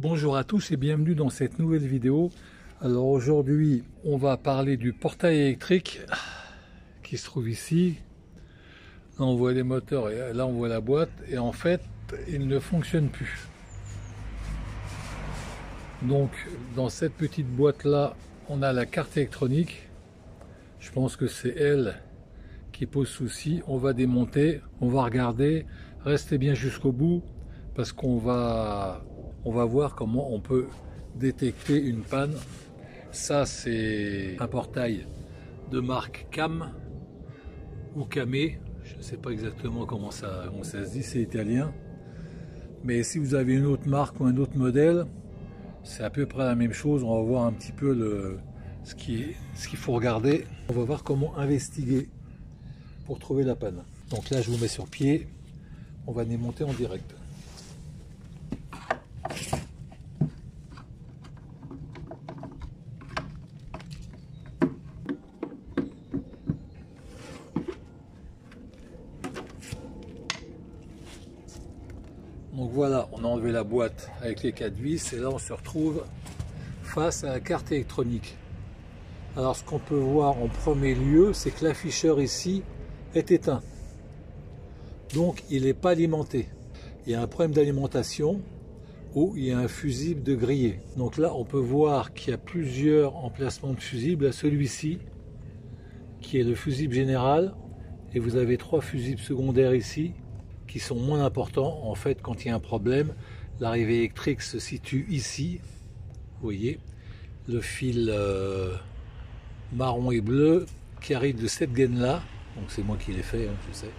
Bonjour à tous et bienvenue dans cette nouvelle vidéo. Alors aujourd'hui on va parler du portail électrique qui se trouve ici. Là on voit les moteurs et là on voit la boîte et en fait il ne fonctionne plus. Donc dans cette petite boîte là on a la carte électronique. Je pense que c'est elle qui pose souci. On va démonter, on va regarder, restez bien jusqu'au bout parce qu'on va voir comment on peut détecter une panne. Ça c'est un portail de marque Cam ou Camé, je ne sais pas exactement comment ça se dit, c'est italien. Mais si vous avez une autre marque ou un autre modèle, c'est à peu près la même chose. On va voir un petit peu ce qu'il faut regarder. On va voir comment investiguer pour trouver la panne. Donc là je vous mets sur pied, on va démonter en direct. Donc voilà, on a enlevé la boîte avec les 4 vis et là on se retrouve face à la carte électronique. Alors ce qu'on peut voir en premier lieu, c'est que l'afficheur ici est éteint. Donc il n'est pas alimenté. Il y a un problème d'alimentation où il y a un fusible de grillé. Donc là on peut voir qu'il y a plusieurs emplacements de fusibles. À celui-ci qui est le fusible général et vous avez 3 fusibles secondaires ici qui sont moins importants. En fait, quand il y a un problème, l'arrivée électrique se situe ici. Vous voyez, le fil marron et bleu qui arrive de cette gaine-là. Donc c'est moi qui l'ai fait, hein, je sais.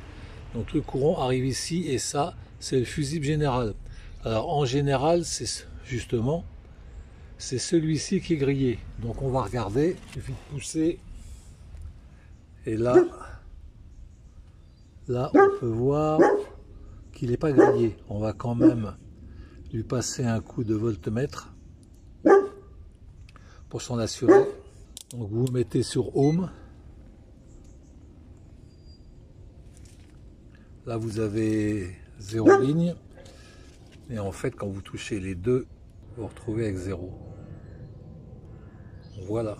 Donc le courant arrive ici et ça, c'est le fusible général. Alors en général, c'est justement, c'est celui-ci qui est grillé. Donc on va regarder, il suffit de pousser. Et là on peut voir qu'il n'est pas grillé. On va quand même lui passer un coup de voltmètre pour s'en assurer. Donc vous mettez sur Home. Là vous avez 0 ligne. Et en fait quand vous touchez les deux, vous vous retrouvez avec 0. Voilà.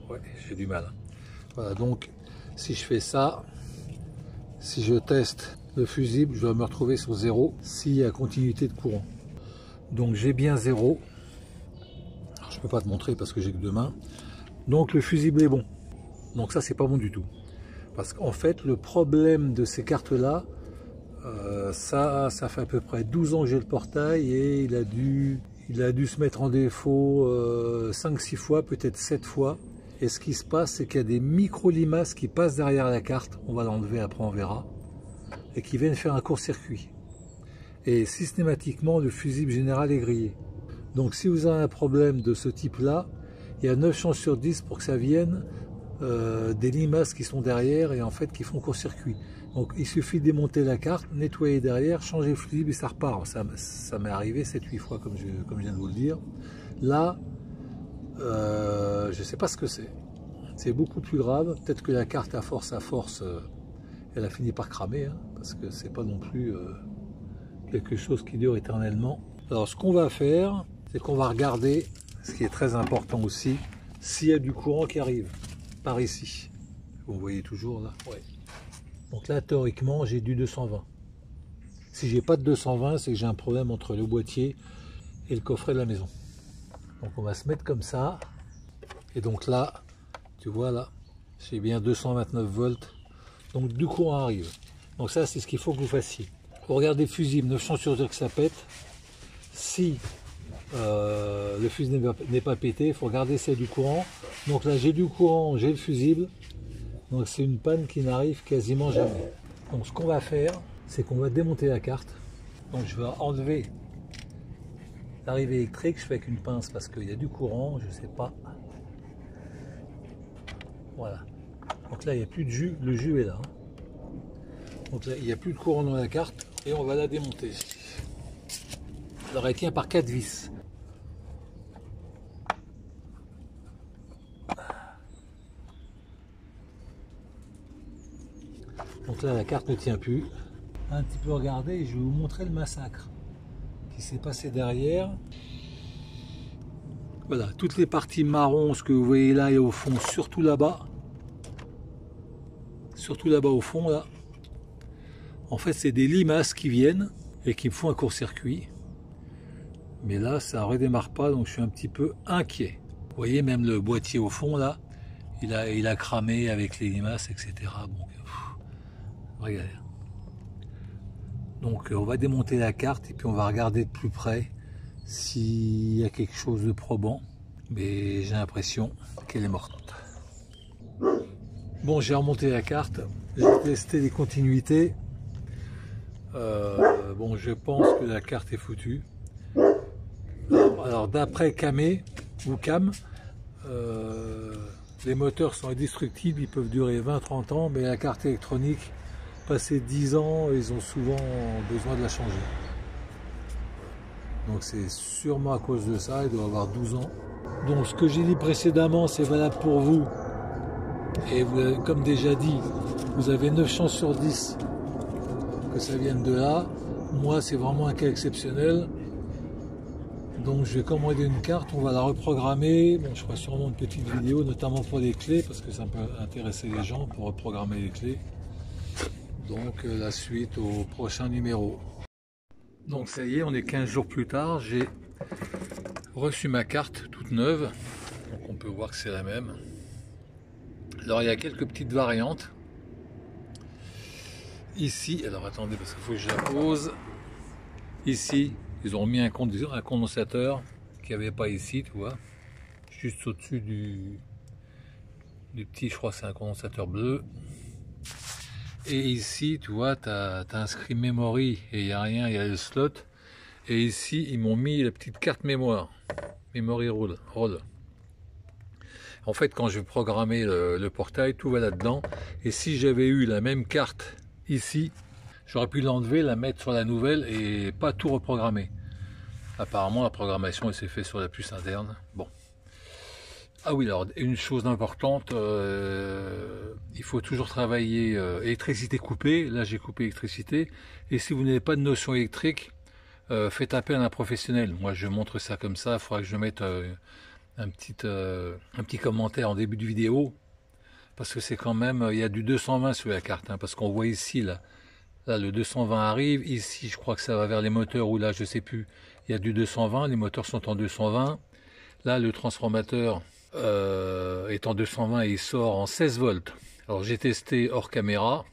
Ouais, j'ai du mal. Voilà, donc si je fais ça, si je teste le fusible, je dois me retrouver sur 0 s'il y a continuité de courant. Donc j'ai bien 0. Alors, je ne peux pas te montrer parce que j'ai que 2 mains. Donc le fusible est bon. Donc ça c'est pas bon du tout. Parce qu'en fait le problème de ces cartes là, ça fait à peu près 12 ans que j'ai le portail et il a dû se mettre en défaut 5-6 fois, peut-être 7 fois. Et ce qui se passe, c'est qu'il y a des micro-limaces qui passent derrière la carte. On va l'enlever, après on verra. Et qui viennent faire un court-circuit. Et systématiquement, le fusible général est grillé. Donc si vous avez un problème de ce type-là, il y a 9 chances sur 10 pour que ça vienne des limaces qui sont derrière et en fait qui font court-circuit. Donc il suffit de démonter la carte, nettoyer derrière, changer le fusible et ça repart. Ça m'est arrivé 7-8 fois comme je viens de vous le dire. Là, je ne sais pas ce que c'est. C'est beaucoup plus grave. Peut-être que la carte à force, elle a fini par cramer, hein, parce que c'est pas non plus quelque chose qui dure éternellement. Alors ce qu'on va faire, c'est qu'on va regarder, ce qui est très important aussi, s'il y a du courant qui arrive par ici. Vous voyez toujours là. Ouais. Donc là théoriquement j'ai du 220. Si j'ai pas de 220, c'est que j'ai un problème entre le boîtier et le coffret de la maison. Donc on va se mettre comme ça. Et donc là, tu vois là, j'ai bien 229 volts. Donc du courant arrive. Donc ça c'est ce qu'il faut que vous fassiez. Vous regardez le fusible, 9 chances sur 10 que ça pète. Si le fusible n'est pas pété, il faut regarder si il y a du courant. Donc là j'ai du courant, j'ai le fusible. Donc c'est une panne qui n'arrive quasiment jamais. Donc ce qu'on va faire, c'est qu'on va démonter la carte. Donc je vais enlever l'arrivée électrique, je fais avec une pince parce qu'il y a du courant, je ne sais pas. Voilà. Donc là il n'y a plus de jus, le jus est là. Donc là il n'y a plus de courant dans la carte et on va la démonter. Alors elle tient par 4 vis. Donc là la carte ne tient plus. Un petit peu regarder et je vais vous montrer le massacre qui s'est passé derrière. Voilà, toutes les parties marron, ce que vous voyez là et au fond, surtout là-bas au fond là, en fait c'est des limaces qui viennent et qui me font un court-circuit. Mais là ça redémarre pas, donc je suis un petit peu inquiet. Vous voyez même le boîtier au fond là, il a cramé avec les limaces, etc. Bon, regardez. Donc on va démonter la carte et puis on va regarder de plus près s'il y a quelque chose de probant. Mais j'ai l'impression qu'elle est morte. Bon, j'ai remonté la carte, j'ai testé les continuités. Bon, je pense que la carte est foutue. Alors d'après Camé ou Cam, les moteurs sont indestructibles, ils peuvent durer 20-30 ans, mais la carte électronique, passé 10 ans, ils ont souvent besoin de la changer. Donc c'est sûrement à cause de ça, il doit avoir 12 ans. Donc ce que j'ai dit précédemment, c'est valable pour vous. Et vous, comme déjà dit, vous avez 9 chances sur 10 que ça vienne de là. Moi, c'est vraiment un cas exceptionnel. Donc je vais commander une carte, on va la reprogrammer. Bon, je ferai sûrement une petite vidéo, notamment pour les clés, parce que ça peut intéresser les gens pour reprogrammer les clés. Donc la suite au prochain numéro. Donc ça y est, on est 15 jours plus tard, j'ai reçu ma carte toute neuve. Donc on peut voir que c'est la même. Alors il y a quelques petites variantes. Ici, alors attendez parce qu'il faut que je la pose. Ici, ils ont mis un condensateur qu'il n'y avait pas ici, tu vois. Juste au-dessus du petit, je crois que c'est un condensateur bleu. Et ici, tu vois, tu as inscrit memory et il n'y a rien, il y a le slot. Et ici, ils m'ont mis la petite carte mémoire, memory roll. En fait, quand je vais programmer le portail, tout va là-dedans. Et si j'avais eu la même carte ici, j'aurais pu l'enlever, la mettre sur la nouvelle et pas tout reprogrammer. Apparemment, la programmation elle s'est faite sur la puce interne. Bon. Ah oui, alors une chose importante, il faut toujours travailler électricité coupée. Là, j'ai coupé électricité. Et si vous n'avez pas de notion électrique, faites appel à un professionnel. Moi, je montre ça comme ça. Il faudra que je mette un petit commentaire en début de vidéo. Parce que c'est quand même, il y a du 220 sur la carte. Hein, parce qu'on voit ici, là, le 220 arrive. Ici, je crois que ça va vers les moteurs. Ou là, je sais plus. Il y a du 220. Les moteurs sont en 220. Là, le transformateur est en 220 et il sort en 16 volts. Alors j'ai testé hors caméra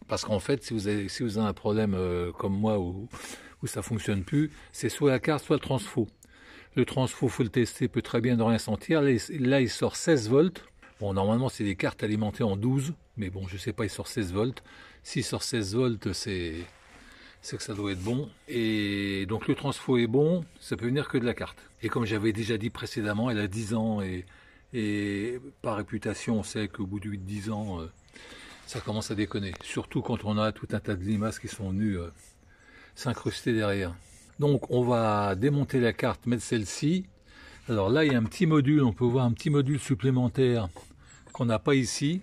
parce qu'en fait si vous avez un problème comme moi où ça fonctionne plus, c'est soit la carte soit le transfo. Le transfo, faut le tester, peut très bien ne rien sentir. Là il sort 16 volts. Bon, normalement c'est des cartes alimentées en 12, mais bon, je sais pas, il sort 16 volts. S'il sort 16 volts, c'est que ça doit être bon. Et donc le transfo est bon, ça peut venir que de la carte. Et comme j'avais déjà dit précédemment, elle a 10 ans et par réputation, on sait qu'au bout de 8-10 ans, ça commence à déconner. Surtout quand on a tout un tas de limaces qui sont venues s'incruster derrière. Donc on va démonter la carte, mettre celle-ci. Alors là, il y a un petit module, on peut voir un petit module supplémentaire qu'on n'a pas ici.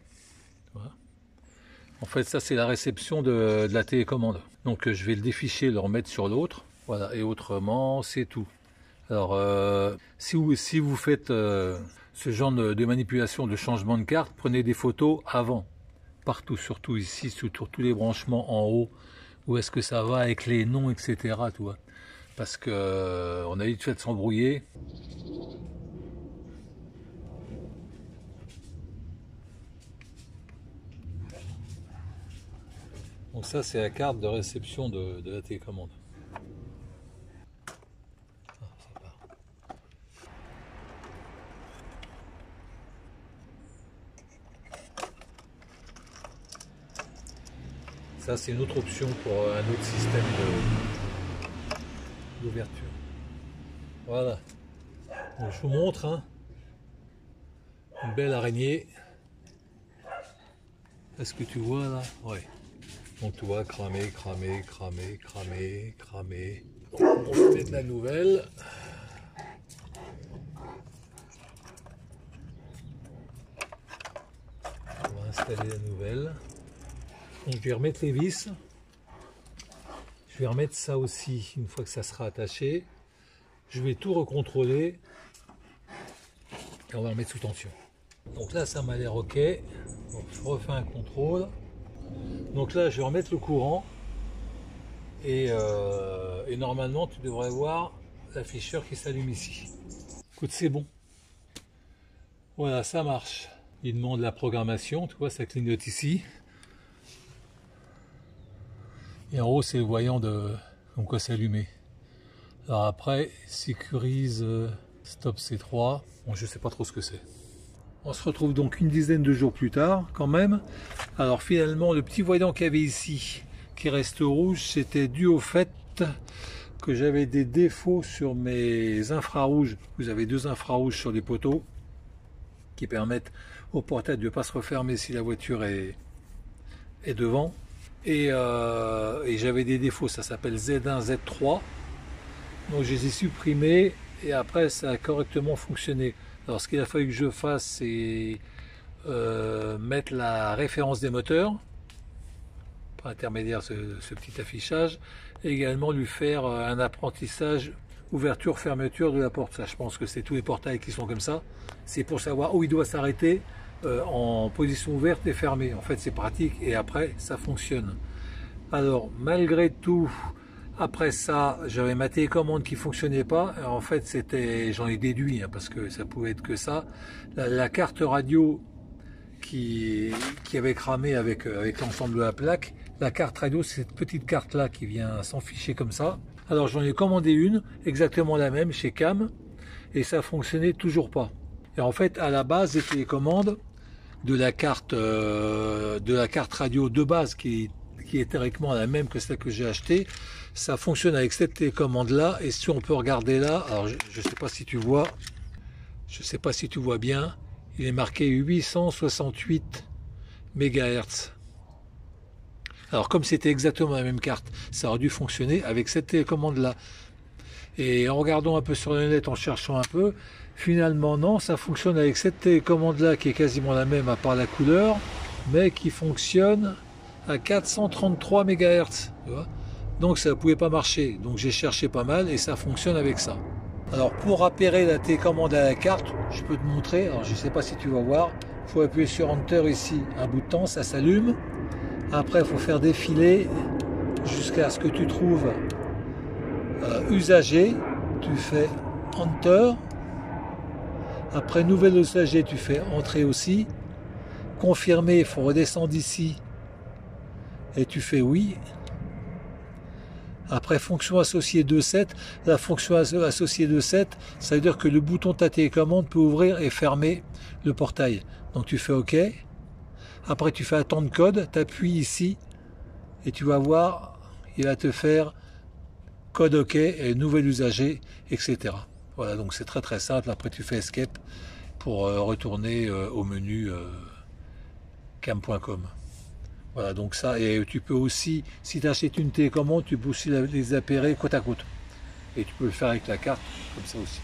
Voilà. En fait, ça c'est la réception de la télécommande. Donc je vais le déficher, le remettre sur l'autre. Voilà, et autrement, c'est tout. Alors, si vous faites ce genre de manipulation, de changement de carte, prenez des photos avant. Partout, surtout ici, sur tous les branchements en haut. Où est-ce que ça va avec les noms, etc. Tu vois. Parce que on a vite fait de s'embrouiller. Donc ça, c'est la carte de réception de la télécommande. Ça, c'est une autre option pour un autre système d'ouverture. Voilà. Donc, je vous montre hein, une belle araignée. Est-ce que tu vois là? Ouais. Donc tu vois, cramer. Donc, on va mettre la nouvelle. On va installer la nouvelle. Donc je vais remettre les vis. Je vais remettre ça aussi une fois que ça sera attaché. Je vais tout recontrôler Et on va remettre sous tension. Donc là, ça m'a l'air ok. Bon, je refais un contrôle. Donc là, je vais remettre le courant. Et normalement, tu devrais voir l'afficheur qui s'allume ici. Écoute, c'est bon. Voilà, ça marche. Il demande la programmation, tu vois, ça clignote ici. Et en haut, c'est le voyant de comme quoi c'est allumé. Alors après, sécurise stop C3. Bon, je sais pas trop ce que c'est. On se retrouve donc une dizaine de jours plus tard, quand même. Alors finalement, le petit voyant qu'il y avait ici, qui reste rouge, c'était dû au fait que j'avais des défauts sur mes infrarouges. Vous avez deux infrarouges sur les poteaux qui permettent au portail de ne pas se refermer si la voiture est devant. Et j'avais des défauts, ça s'appelle Z1, Z3. Donc je les ai supprimés et après ça a correctement fonctionné. Alors ce qu'il a fallu que je fasse, c'est mettre la référence des moteurs par intermédiaire de ce petit affichage, et également lui faire un apprentissage ouverture-fermeture de la porte. Ça, je pense que c'est tous les portails qui sont comme ça. C'est pour savoir où il doit s'arrêter en position ouverte et fermée. En fait, c'est pratique et après, ça fonctionne. Alors, malgré tout, après ça, j'avais ma télécommande qui fonctionnait pas. Alors, en fait, c'était, j'en ai déduit hein, parce que ça pouvait être que ça. La carte radio qui avait cramé avec l'ensemble de la plaque. La carte radio, c'est cette petite carte là qui vient s'enficher comme ça. Alors j'en ai commandé une, exactement la même chez Cam, et ça fonctionnait toujours pas. Et en fait, à la base, les télécommandes de la carte radio de base qui est théoriquement la même que celle que j'ai achetée, ça fonctionne avec cette télécommande là. Et si on peut regarder là, alors je sais pas si tu vois, bien. Il est marqué 868 MHz. Alors comme c'était exactement la même carte, ça aurait dû fonctionner avec cette télécommande-là. Et en regardant un peu sur le net, en cherchant un peu, finalement non, ça fonctionne avec cette télécommande-là qui est quasiment la même à part la couleur, mais qui fonctionne à 433 MHz. Tu vois, donc ça ne pouvait pas marcher. Donc j'ai cherché pas mal et ça fonctionne avec ça. Alors pour appairer la télécommande à la carte, je peux te montrer, alors je ne sais pas si tu vas voir, il faut appuyer sur Enter ici un bout de temps, ça s'allume. Après il faut faire défiler jusqu'à ce que tu trouves usager, tu fais Enter. Après nouvel usager, tu fais Entrer aussi. Confirmer, il faut redescendre ici et tu fais oui. Après fonction associée 2.7, la fonction associée 2.7, ça veut dire que le bouton de ta télécommande peut ouvrir et fermer le portail. Donc tu fais OK. Après tu fais attendre code, tu appuies ici et tu vas voir, il va te faire code OK et nouvel usager, etc. Voilà, donc c'est très très simple. Après tu fais Escape pour retourner au menu cam.com. Voilà, donc ça, et tu peux aussi, si tu achètes une télécommande, tu peux aussi les appairer côte à côte. Et tu peux le faire avec la carte, comme ça aussi.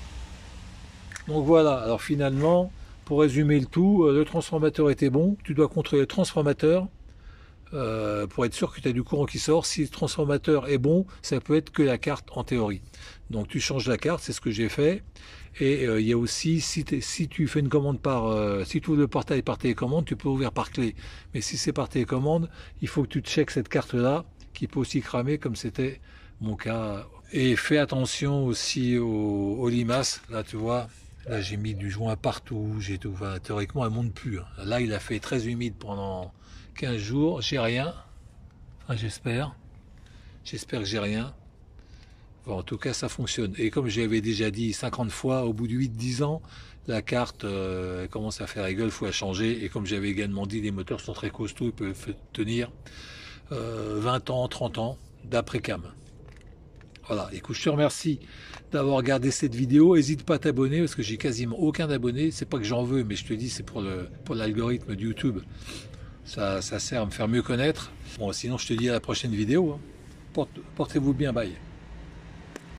Donc voilà, alors finalement, pour résumer le tout, le transformateur était bon. Tu dois contrôler le transformateur pour être sûr que tu as du courant qui sort. Si le transformateur est bon, ça peut être que la carte en théorie. Donc tu changes la carte, c'est ce que j'ai fait. Et il y a aussi, si tu fais une commande si tu ouvres le portail par télécommande, tu peux ouvrir par clé. Mais si c'est par télécommande, il faut que tu checkes cette carte-là, qui peut aussi cramer, comme c'était mon cas. Et fais attention aussi aux limaces. Là, tu vois, là j'ai mis du joint partout. Enfin, théoriquement, elle ne monte plus. Là, il a fait très humide pendant 15 jours. J'ai rien. Enfin, j'espère. J'espère que j'ai rien. Bon, en tout cas, ça fonctionne. Et comme j'avais déjà dit 50 fois, au bout de 8-10 ans, la carte elle commence à faire la gueule, il faut la changer. Et comme j'avais également dit, les moteurs sont très costauds, ils peuvent tenir 20 ans, 30 ans, d'après Cam. Voilà, écoute, je te remercie d'avoir regardé cette vidéo. N'hésite pas à t'abonner, parce que j'ai quasiment aucun abonné. C'est pas que j'en veux, mais je te dis, c'est pour l'algorithme de YouTube. Ça sert à me faire mieux connaître. Bon, sinon, je te dis à la prochaine vidéo. Portez-vous bien, bye.